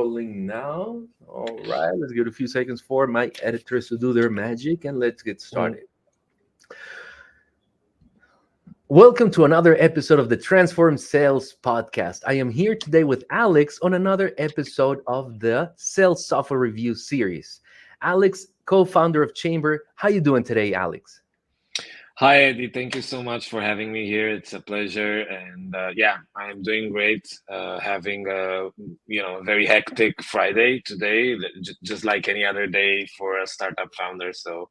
rolling now. All right, let's give it a few seconds for my editors to do their magic and let's get Mhm. started. Welcome to another episode of the Transform Sales Podcast. I am here today with Alex on another episode of the Sales Software Review series. Alex, co-founder of Chambr. How you doing today, Alex? Hi, Eddie. Thank you so much for having me here. It's a pleasure, and yeah, I am doing great. Having a very hectic Friday today, just like any other day for a startup founder. So,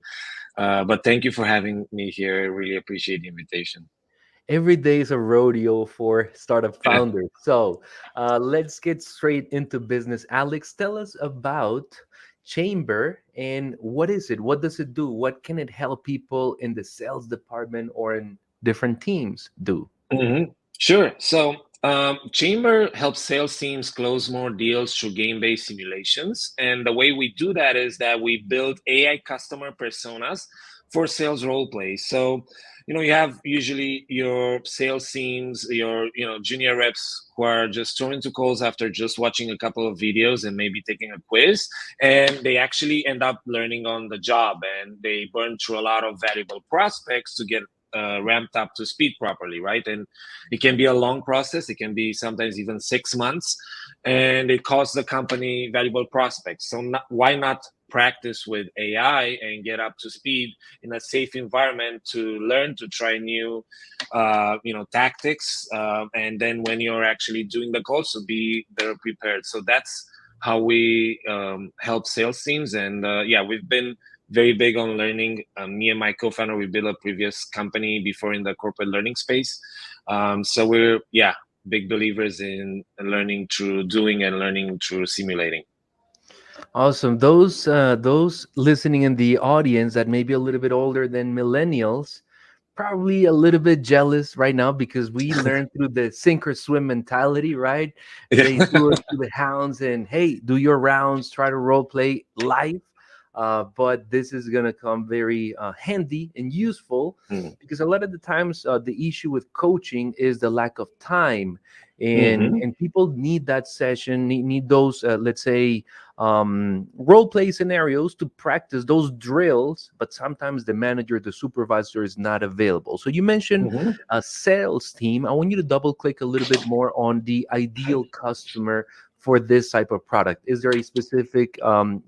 but thank you for having me here. Really appreciate the invitation. Every day is a rodeo for startup founders. So let's get straight into business. Alex, tell us about Chamber and what is it? What does it do? What can it help people in the sales department or in different teams do? hmm Sure. So, Chamber helps sales teams close more deals through game-based simulations. And the way we do that is that we build AI customer personas for sales role plays. So, you have usually your sales teams, your, junior reps who are just thrown into calls after just watching a couple of videos and maybe taking a quiz. And they actually end up learning on the job and they burn through a lot of valuable prospects to get ramped up to speed properly, right? And it can be a long process. It can be sometimes even 6 months, and it costs the company valuable prospects. So why not practice with AI and get up to speed in a safe environment to learn to try new, tactics, and then when you're actually doing the calls, to be better prepared. So that's how we help sales teams, and yeah, we've been very big on learning. Me and my co-founder, we built a previous company before in the corporate learning space. So we're, yeah, big believers in learning through doing and learning through simulating. Awesome. Those listening in the audience that may be a little bit older than millennials, probably a little bit jealous right now because we learned through the sink or swim mentality, right? They threw us to the hounds and hey, do your rounds, try to role play live. But this is gonna come very handy and useful because a lot of the times the issue with coaching is the lack of time, and Mm-hmm. people need that session, need those let's say role play scenarios to practice those drills, but sometimes the manager, the supervisor is not available. So you mentioned Mm-hmm. a sales team. I want you to double click a little bit more on the ideal customer for this type of product. Is there a specific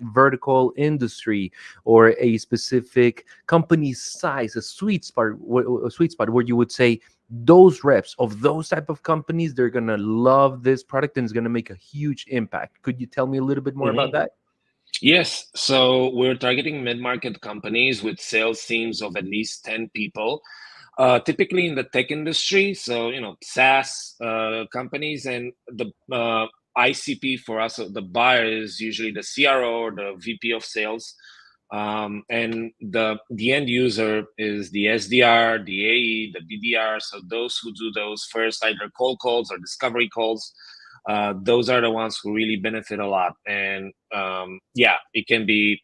vertical industry or a specific company size, a sweet spot where you would say those reps of those type of companies, they're gonna love this product and it's gonna make a huge impact? Could you tell me a little bit more about Mm-hmm. that? Yes, so we're targeting mid-market companies with sales teams of at least 10 people, typically in the tech industry. So, SaaS companies, and the ICP for us, the buyer is usually the CRO or the VP of sales. And the end user is the SDR, the AE, the BDR. So those who do those first either cold calls or discovery calls, those are the ones who really benefit a lot. And yeah, it can be,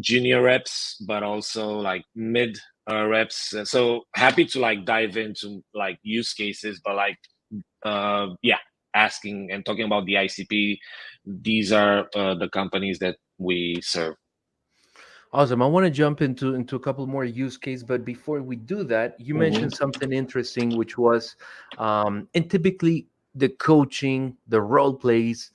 junior reps, but also like mid reps. So happy to like dive into like use cases, but like yeah, asking and talking about the ICP, these are the companies that we serve. Awesome. I want to jump into a couple more use case, but before we do that, you hmm mentioned something interesting, which was, and typically the coaching, the role plays.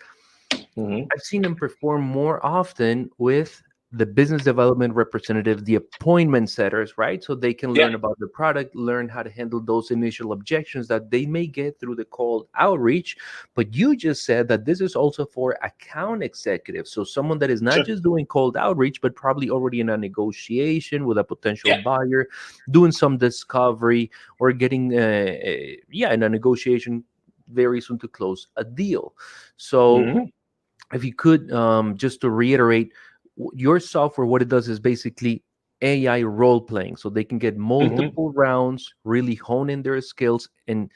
hmm I've seen them perform more often with the business development representative, the appointment setters, right? So they can Yeah, learn about the product, learn how to handle those initial objections that they may get through the cold outreach. But you just said that this is also for account executives. So someone that is not sure. just doing cold outreach, but probably already in a negotiation with a potential Yeah. buyer, doing some discovery or getting, yeah, in a negotiation very soon to close a deal. So hmm if you could just to reiterate, your software, what it does is basically AI role playing, so they can get hmm multiple rounds, really hone in their skills and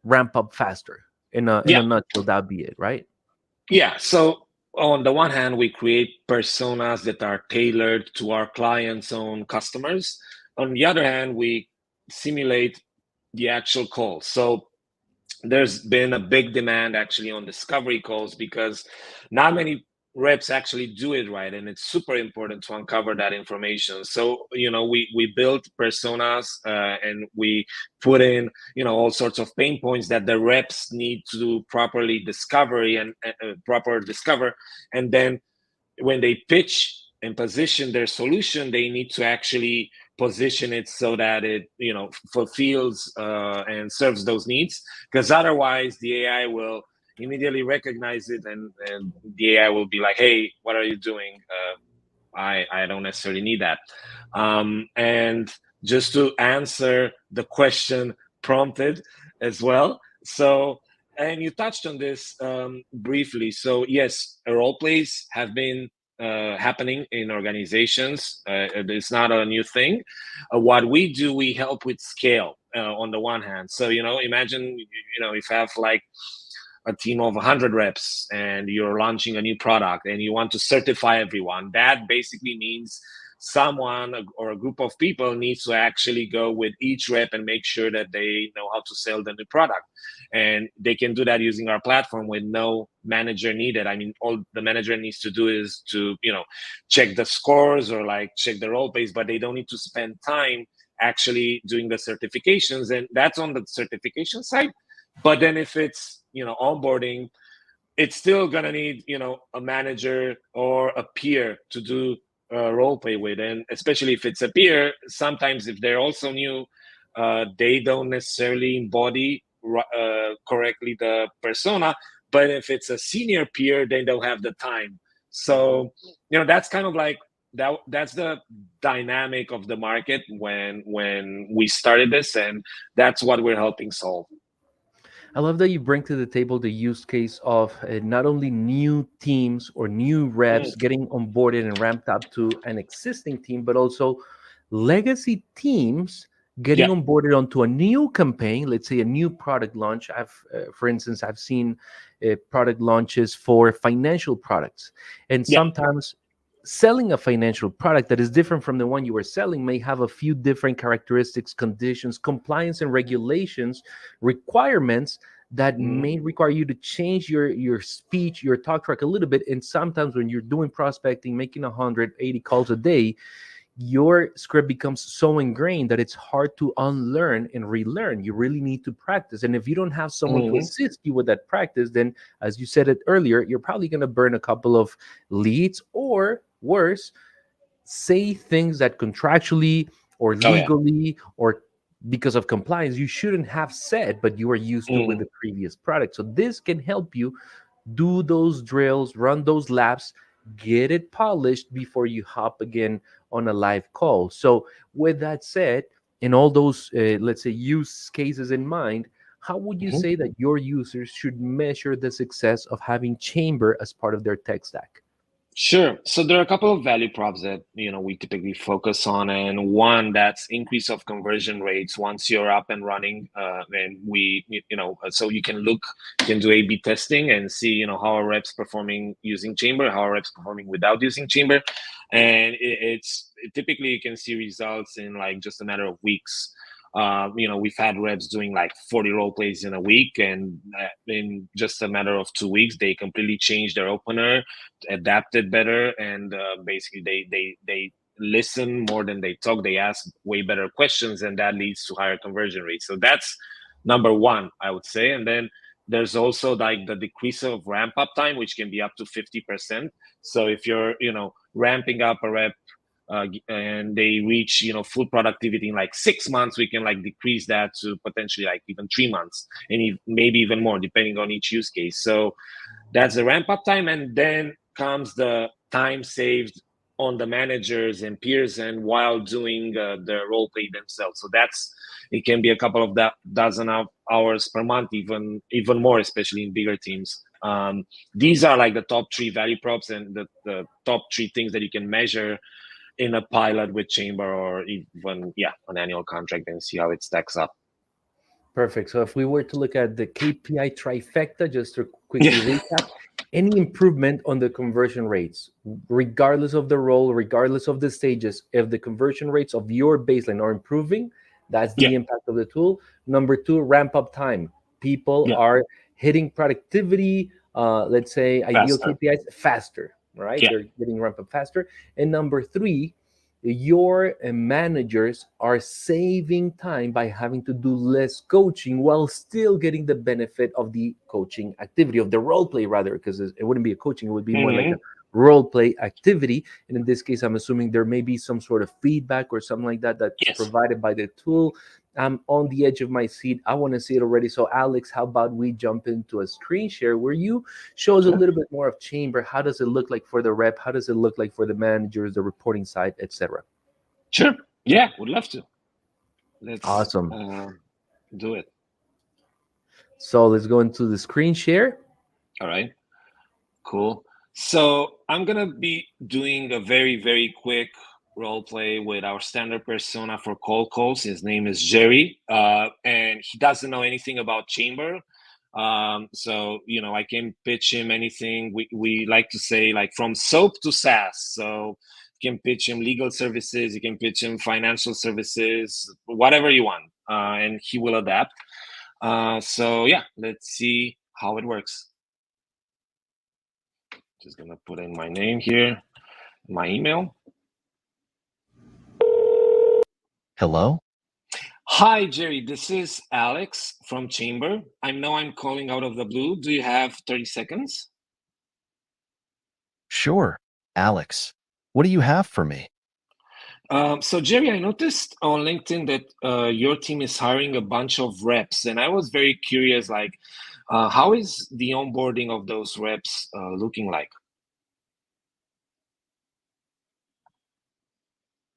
ramp up faster. In a Yeah. nutshell, that'd be it, right? Yeah. So on the one hand, we create personas that are tailored to our clients' own customers. On the other hand, we simulate the actual call. So there's been a big demand actually on discovery calls because not many reps actually do it right, and it's super important to uncover that information. So we built personas, and we put in all sorts of pain points that the reps need to do properly discovery and proper discover, and then when they pitch and position their solution, they need to actually position it so that it fulfills and serves those needs, because otherwise the AI will immediately recognize it, and the AI will be like, hey, what are you doing? I don't necessarily need that. And just to answer the question prompted as well. So, and you touched on this briefly. So yes, role plays have been happening in organizations. It's not a new thing. What we do, we help with scale on the one hand. So imagine if you have like a team of 100 reps and you're launching a new product and you want to certify everyone. That basically means someone or a group of people needs to actually go with each rep and make sure that they know how to sell the new product, and they can do that using our platform with no manager needed. I mean, all the manager needs to do is to check the scores or like check the role plays, but they don't need to spend time actually doing the certifications, and that's on the certification side. But then if it's onboarding, it's still gonna need a manager or a peer to do role play with, and especially if it's a peer, sometimes if they're also new, they don't necessarily embody correctly the persona. But if it's a senior peer, they don't have the time. So that's kind of like that's the dynamic of the market when we started this, and that's what we're helping solve. I love that you bring to the table the use case of not only new teams or new reps Mm, getting onboarded and ramped up to an existing team, but also legacy teams getting yeah. onboarded onto a new campaign. Let's say a new product launch. For instance, I've seen product launches for financial products, and Yeah. sometimes selling a financial product that is different from the one you were selling may have a few different characteristics, conditions, compliance, and regulations requirements that Mm-hmm. may require you to change your speech, your talk track a little bit. And sometimes when you're doing prospecting, making 180 calls a day, your script becomes so ingrained that it's hard to unlearn and relearn. You really need to practice. And if you don't have someone to Mm-hmm. assist you with that practice, then as you said it earlier, you're probably going to burn a couple of leads, or worse, say things that contractually or Oh yeah. legally or because of compliance you shouldn't have said, but you are used to with Mm-hmm. the previous product. So this can help you do those drills, run those laps, get it polished before you hop again on a live call. So with that said, in all those let's say use cases in mind, how would you Mm-hmm. say that your users should measure the success of having Chamber as part of their tech stack? Sure. So there are a couple of value props that we typically focus on, and one that's increase of conversion rates once you're up and running. And so you can do A/B testing and see how are reps performing using Chamber, how are reps performing without using Chamber, and typically you can see results in like just a matter of weeks. We've had reps doing like 40 role plays in a week, and in just a matter of 2 weeks, they completely changed their opener, adapted better, and basically they listen more than they talk. They ask way better questions, and that leads to higher conversion rates. So that's number one, I would say. And then there's also like the decrease of ramp up time, which can be up to 50%. So if you're ramping up a rep and they reach full productivity in like 6 months, we can like decrease that to potentially like even 3 months, and maybe even more depending on each use case. So that's the ramp up time, and then comes the time saved on the managers and peers and while doing the role play themselves. So it can be a couple of dozen of hours per month, even more, especially in bigger teams. These are like the top three value props and the top three things that you can measure in a pilot with Chamber, or even an annual contract, and see how it stacks up. Perfect. So if we were to look at the KPI trifecta, just to Yeah. quickly recap, any improvement on the conversion rates, regardless of the role, regardless of the stages, if the conversion rates of your baseline are improving, that's Yeah. the impact of the tool. Number two, ramp up time. People Yeah. are hitting productivity, let's say ideal Faster. KPIs faster, right? Yeah. They're getting ramp up faster. And number three, your managers are saving time by having to do less coaching while still getting the benefit of the coaching activity, of the role play rather, because it wouldn't be a coaching, it would be more like a Hmm. role play activity. And in this case, I'm assuming there may be some sort of feedback or something like that that's Yes. provided by the tool. I'm on the edge of my seat. I want to see it already. So, Alex, how about we jump into a screen share where you show us a Sure. little bit more of Chambr? How does it look like for the rep? How does it look like for the managers, the reporting side, etc.? Sure. Yeah, would love to. Let's Awesome. do it. So let's go into the screen share. All right. Cool. So I'm gonna be doing a very, very quick role play with our standard persona for cold calls. His name is Jerry, and he doesn't know anything about Chambr. So I can pitch him anything. We like to say like from soap to SaaS. So you can pitch him legal services, you can pitch him financial services, whatever you want, and he will adapt. So yeah, let's see how it works. Just gonna put in my name here, my email. Hello? Hi, Jerry. This is Alex from Chambr. I know I'm calling out of the blue. Do you have 30 seconds? Sure. Alex, what do you have for me? So, Jerry, I noticed on LinkedIn that your team is hiring a bunch of reps, and I was very curious, like, how is the onboarding of those reps looking like?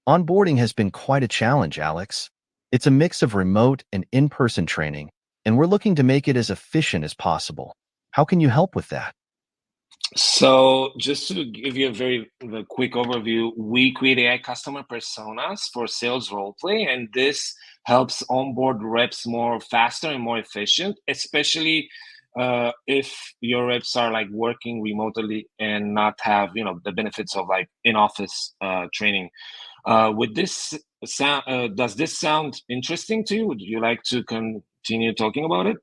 Onboarding has been quite a challenge, Alex. It's a mix of remote and in-person training, and we're looking to make it as efficient as possible. How can you help with that? So, just to give you a quick overview, we create AI customer personas for sales roleplay, and this helps onboard reps more faster and more efficient, especially if your reps are like working remotely and not have the benefits of like in-office training. With this sound, does this sound interesting to you? Would you like to continue talking about it?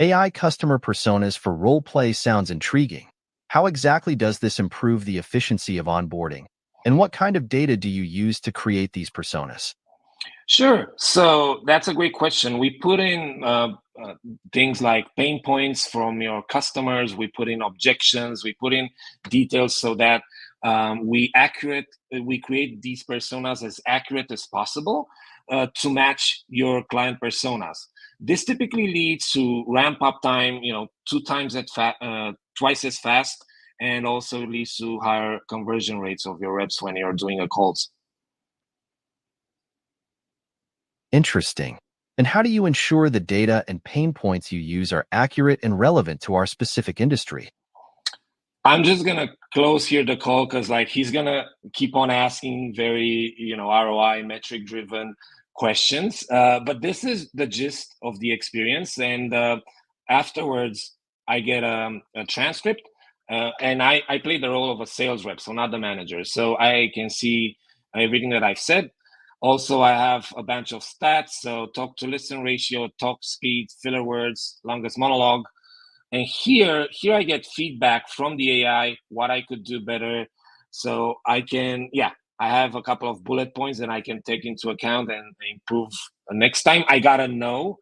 AI customer personas for role-play sounds intriguing. How exactly does this improve the efficiency of onboarding? And what kind of data do you use to create these personas? Sure. So that's a great question. We put in things like pain points from your customers. We put in objections. We put in details so that we create these personas as accurate as possible to match your client personas. This typically leads to ramp up time, twice as fast, and also leads to higher conversion rates of your reps when you're doing a calls. Interesting. And how do you ensure the data and pain points you use are accurate and relevant to our specific industry? I'm just gonna close here the call because like he's gonna keep on asking very ROI metric driven questions. But this is the gist of the experience, and afterwards I get a transcript, and I play the role of a sales rep, so not the manager. So I can see everything that I've said. Also, I have a bunch of stats, so talk to listen ratio, talk speed, filler words, longest monologue, and here I get feedback from the AI what I could do better. So I can, yeah, I have a couple of bullet points that I can take into account and improve next time. I gotta know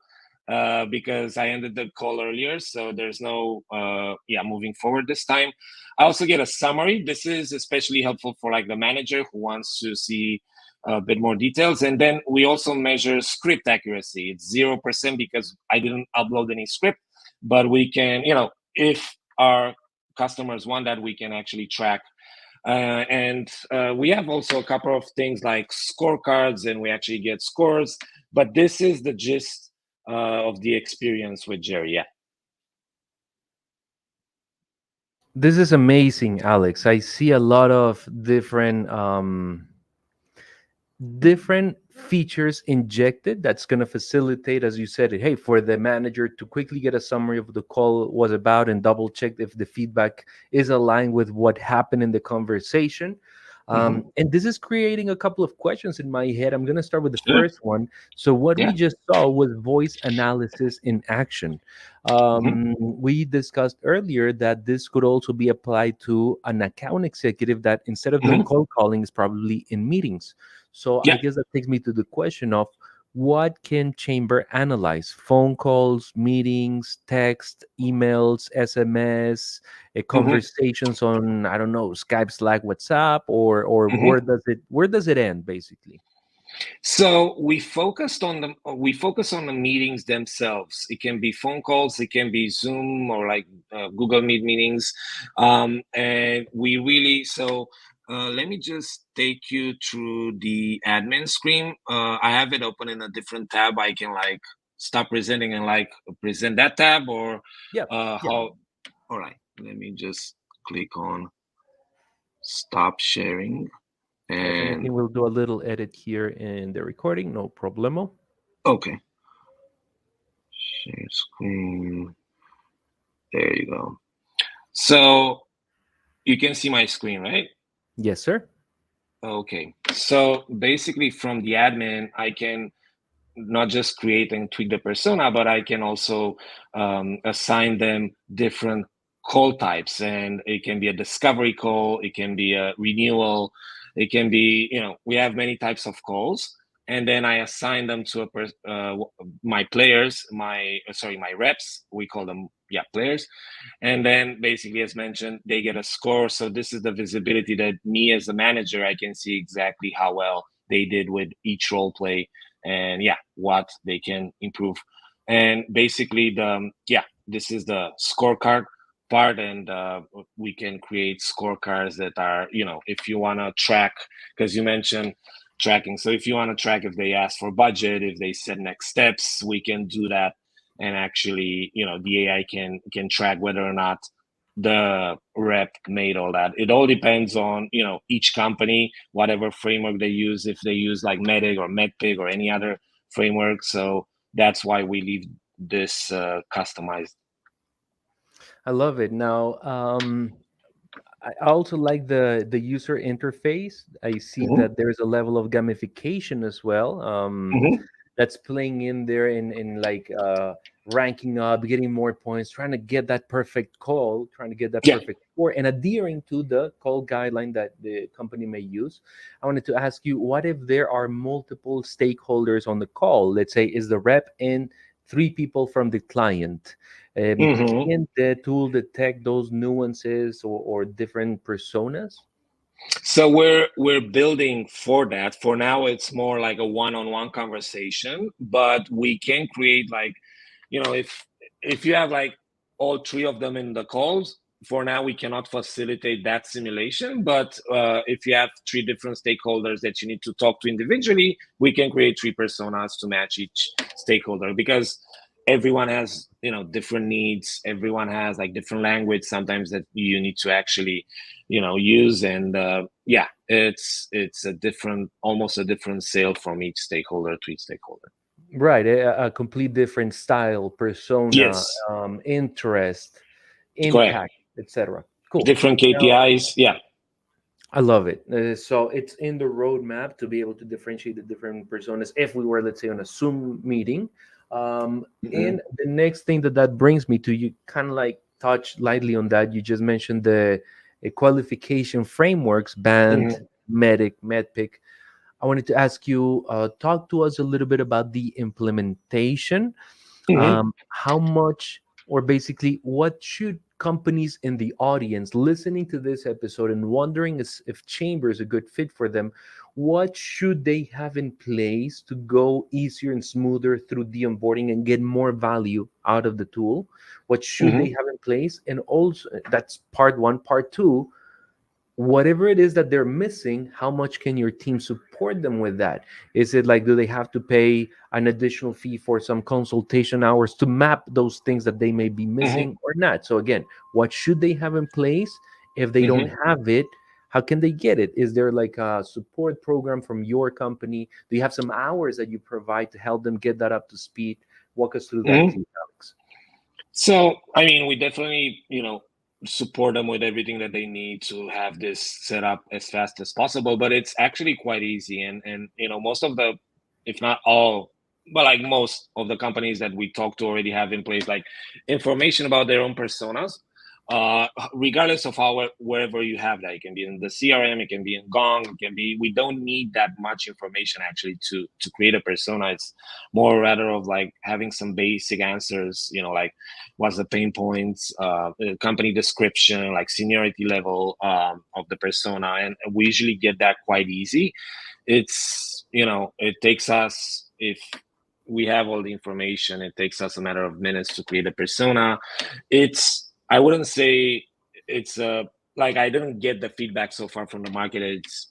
because I ended the call earlier, so there's no moving forward this time. I also get a summary. This is especially helpful for like the manager who wants to see a bit more details. And then we also measure script accuracy. It's 0% because I didn't upload any script, but we can, if our customers want that, we can actually track. And we have also a couple of things like scorecards, and we actually get scores. But this is the gist of the experience with Jerry. Yeah. This is amazing, Alex. I see a lot of different features injected that's going to facilitate, as you said, hey, for the manager to quickly get a summary of the call was about and double check if the feedback is aligned with what happened in the conversation. And this is creating a couple of questions in my head. I'm going to start with the Sure. first one. So, what we Yeah. just saw was voice analysis in action. We discussed earlier that this could also be applied to an account executive that instead of doing Hmm. cold calling is probably in meetings. So, I Yeah. guess that takes me to the question of what can Chamber analyze? Phone calls, meetings, text, emails, SMS, Hmm. conversations on, I don't know, Skype, Slack, WhatsApp, or Hmm. where does it end basically? So we focus on the meetings themselves. It can be phone calls, it can be Zoom or like Google Meet meetings, and we really so. Let me just take you through the admin screen. I have it open in a different tab. I can like stop presenting and like present that tab or Yeah, yeah. how. All right, let me just click on stop sharing If and anything, we'll do a little edit here in the recording, no problemo. okay, share screen. There you go. So you can see my screen, right? Yes, sir. Okay. So basically, from the admin, I can not just create and tweak the persona, but I can also assign them different call types. And it can be a discovery call, it can be a renewal, it can be, we have many types of calls. And then I assign them to my players, my reps. We call them, yeah, players. And then basically, as mentioned, they get a score. So this is the visibility that me as a manager, I can see exactly how well they did with each role play and yeah, what they can improve. And basically, this is the scorecard part, and we can create scorecards that are, if you want to track, because you mentioned tracking. So if you want to track if they ask for budget, if they set next steps, we can do that, and actually, the AI can track whether or not the rep made all that. It all depends on each company, whatever framework they use, if they use like Medic or MedPig or any other framework. So that's why we leave this customized. I love it. Now, I also like the user interface. I see Hmm. that there's a level of gamification as well. Hmm. That's playing in there in like ranking up, getting more points, trying to get that perfect call, trying to get that Yeah. perfect score, and adhering to the call guideline that the company may use. I wanted to ask you, what if there are multiple stakeholders on the call? Let's say is the rep and three people from the client. Hmm. Can the tool detect those nuances or different personas? So we're building for that. For now, it's more like a one-on-one conversation, but we can create like, if you have like all three of them in the calls, for now we cannot facilitate that simulation. But if you have three different stakeholders that you need to talk to individually, we can create three personas to match each stakeholder because everyone has different needs. Everyone has like different language sometimes that you need to actually use, and yeah, it's a different, almost a different sale from each stakeholder to each stakeholder. Right, a complete different style, persona, Yes, interest, correct. impact, etc. Cool. Different Now, KPIs. Yeah. I love it. So it's in the roadmap to be able to differentiate the different personas. If we were, let's say, on a Zoom meeting, Hmm. and the next thing that brings me to, you kind of like touch lightly on that. You just mentioned the qualification frameworks, band, Hmm. medic, medpic. I wanted to ask you, talk to us a little bit about the implementation. Hmm. How much, or basically, what should companies in the audience listening to this episode and wondering if Chamber is a good fit for them, what should they have in place to go easier and smoother through the onboarding and get more value out of the tool? What should they Hmm. have in place? And also, that's part one. Part two, whatever it is that they're missing, how much can your team support them with that? Is it like, do they have to pay an additional fee for some consultation hours to map those things that they may be Hmm. missing or not? So again, what should they have in place? If they don't Hmm. have it, how can they get it? Is there like a support program from your company? Do you have some hours that you provide to help them get that up to speed? Walk us through that, Hmm. please, Alex. So, I mean, we definitely, support them with everything that they need to have this set up as fast as possible. But it's actually quite easy, and most of the, if not all, but like most of the companies that we talk to already have in place like information about their own personas, regardless of how wherever you have that. It can be in the CRM, it can be in Gong, it can be. We don't need that much information actually to create a persona. It's more rather of like having some basic answers, like what's the pain points, company description, like seniority level of the persona, and we usually get that quite easy. It's it takes us, if we have all the information, it takes us a matter of minutes to create a persona. I wouldn't say it's like, I didn't get the feedback so far from the market. It's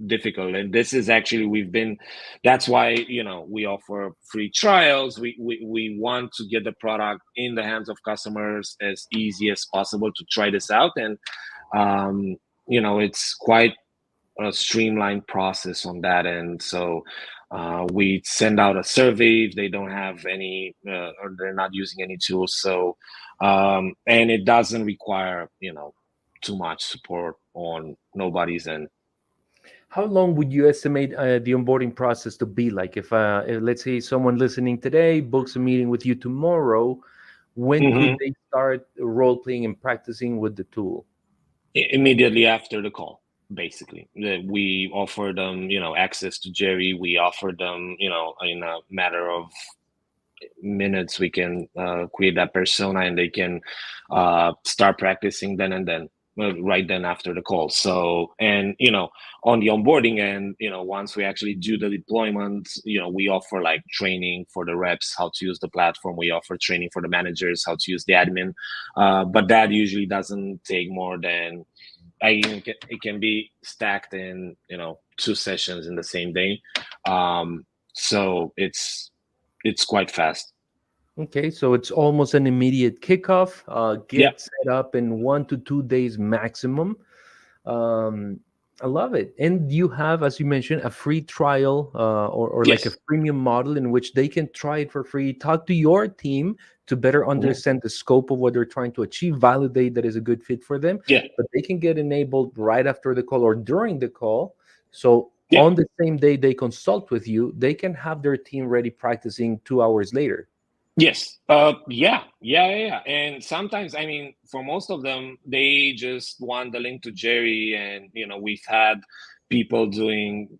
difficult, and this is actually, that's why we offer free trials. We want to get the product in the hands of customers as easy as possible to try this out, and it's quite a streamlined process on that end. So we send out a survey if they don't have any, or they're not using any tools. So and it doesn't require too much support on nobody's end. How long would you estimate the onboarding process to be like? If let's say someone listening today books a meeting with you tomorrow, when could Mhm. they start role playing and practicing with the tool? Immediately after the call, basically. We offer them access to Jerry. We offer them in a matter of minutes, we can create that persona, and they can start practicing then and then, right then after the call. So, and on the onboarding end, once we actually do the deployment, we offer like training for the reps how to use the platform. We offer training for the managers how to use the admin, but that usually doesn't take more than, it can be stacked in 2 sessions in the same day. So it's quite fast. Okay, so it's almost an immediate kickoff. Yeah. Get set up in 1 to 2 days maximum. Um, I love it. And you have, as you mentioned, a free trial or like a Yes. freemium model in which they can try it for free, talk to your team to better Mhm. understand the scope of what they're trying to achieve, validate that is a good fit for them. Yeah. But they can get enabled right after the call or during the call. So Yeah. on the same day they consult with you, they can have their team ready practicing 2 hours later. Yes. Yeah. And sometimes, I mean, for most of them, they just want the link to Jerry. And, we've had people doing,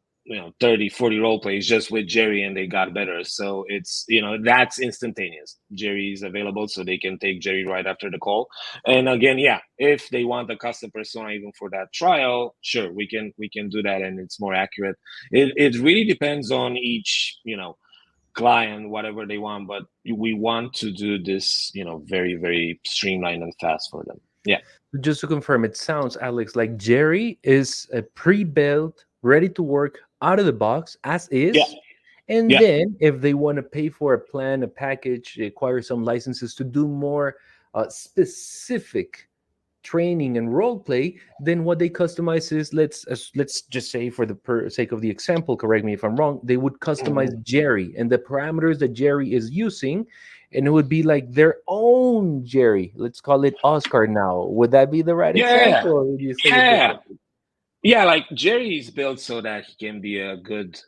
30, 40 role plays just with Jerry, and they got better. So it's, that's instantaneous. Jerry is available, so they can take Jerry right after the call. And again, yeah, if they want the custom persona even for that trial, sure, we can do that, and it's more accurate. It really depends on each, client, whatever they want, but we want to do this very, very streamlined and fast for them. Yeah. Just to confirm, it sounds, Alex, like Jerry is a pre-built, ready to work out of the box as Yeah. is. And Yeah. then if they want to pay for a plan, a package, acquire some licenses to do more specific training and role play, then what they customize is, let's just say for the sake of the example, correct me if I'm wrong, they would customize Mhm. Jerry and the parameters that Jerry is using, and it would be like their own Jerry. Let's call it Oscar now. Would that be the right Yeah. example, or would you say it Yeah. differently? Yeah, like Jerry is built so that he can be a good,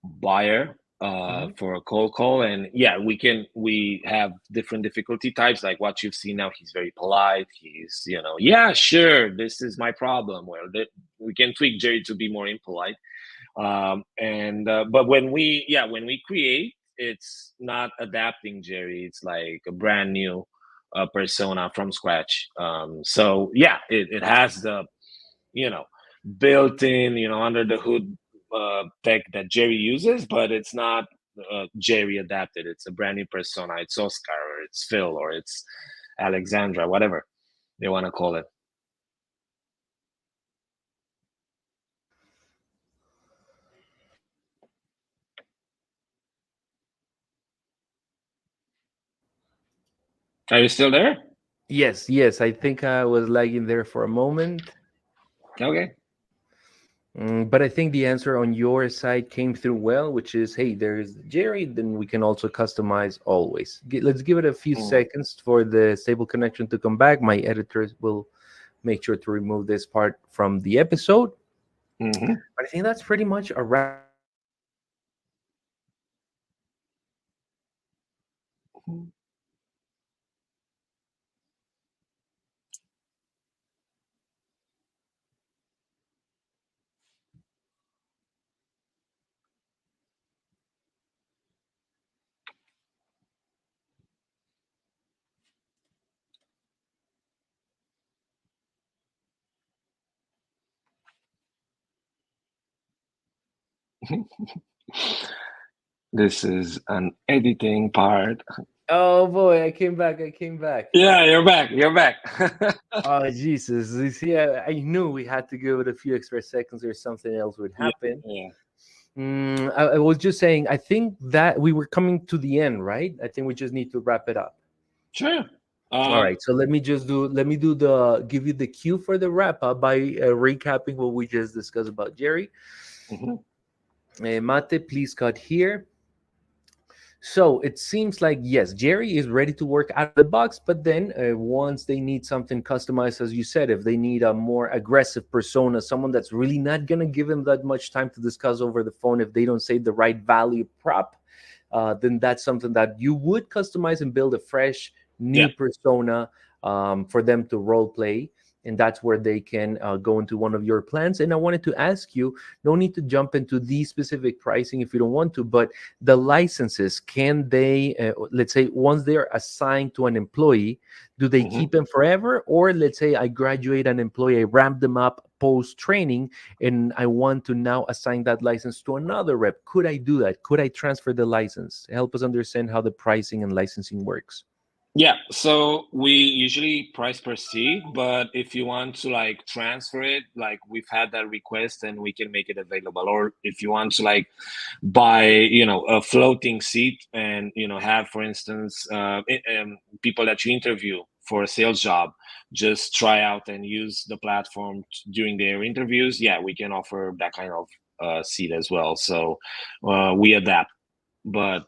buyer Mhm. for a cold call. And yeah, we have different difficulty types, like what you've seen now. He's very polite. He's, yeah, sure, this is my problem. Well, we can tweak Jerry to be more impolite. And but when we create, it's not adapting Jerry. It's like a brand new persona from scratch. So yeah, it has the you know built in, under the hood tech that Jerry uses, but it's not Jerry adapted. It's a brand new persona. It's Oscar, or it's Phil, or it's Alexandra, whatever they want to call it. Are you still there? Yes, yes, I think I was lagging there for a moment. Okay. But I think the answer on your side came through well, which is, hey, there's Jerry, then we can also customize always. Let's give it a few Mm. seconds for the stable connection to come back. My editors will make sure to remove this part from the episode. Hmm. But I think that's pretty much a wrap up for today. This is an editing part. Oh boy, I came back. I came back. Yeah, you're back. You're back. Oh Jesus! You see, I knew we had to give it a few extra seconds, or something else would Yeah, happen. yeah. I was just saying. I think that we were coming to the end, right? I think we just need to wrap it up. Sure. All Um, right. So let me do the give you the cue for the wrap up by recapping what we just discussed about Jerry. mhm, Mate, please cut here. So it seems like, yes, Jerry is ready to work out of the box, but then once they need something customized, as you said, if they need a more aggressive persona, someone that's really not going to give them that much time to discuss over the phone, if they don't say the right value prop, then that's something that you would customize and build a fresh, yeah. new persona for them to role play. And that's where they can go into one of your plans. And I wanted to ask you, no need to jump into the specific pricing if you don't want to, but the licenses, can they, let's say, once they're assigned to an employee, do they Mhm. keep them forever? Or let's say I graduate an employee, I ramp them up post training, and I want to now assign that license to another rep. Could I do that? Could I transfer the license? Help us understand how the pricing and licensing works. Yeah, so we usually price per seat, but if you want to like transfer it, like we've had that request and we can make it available. Or if you want to like buy, a floating seat and, have, for instance, people that you interview for a sales job, just try out and use the platform during their interviews. Yeah, we can offer that kind of seat as well. So we adapt. But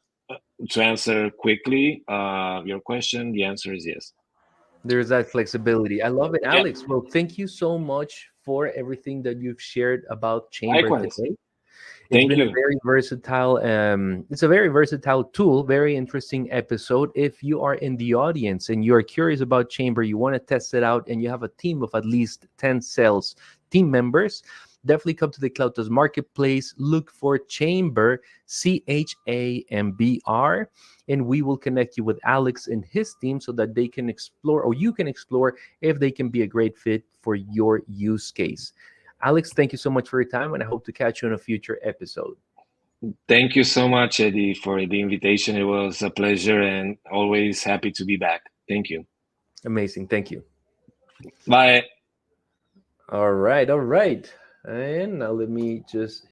to answer quickly your question, the answer is yes. There's that flexibility. I love it, Yeah, Alex. Well, thank you so much for everything that you've shared about Chamber likewise. today. It's Thank been a you. very versatile it's a very versatile tool, very interesting episode. If you are in the audience and you're curious about Chamber, you want to test it out, and you have a team of at least 10 sales team members, definitely come to the CloudTask marketplace, look for Chamber, Chambr, and we will connect you with Alex and his team so that they can explore, or you can explore, if they can be a great fit for your use case. Alex, thank you so much for your time, and I hope to catch you in a future episode. Thank you so much, Eddie, for the invitation. It was a pleasure and always happy to be back. Thank you. Amazing. Thank you. Bye. All right. All right. And now let me just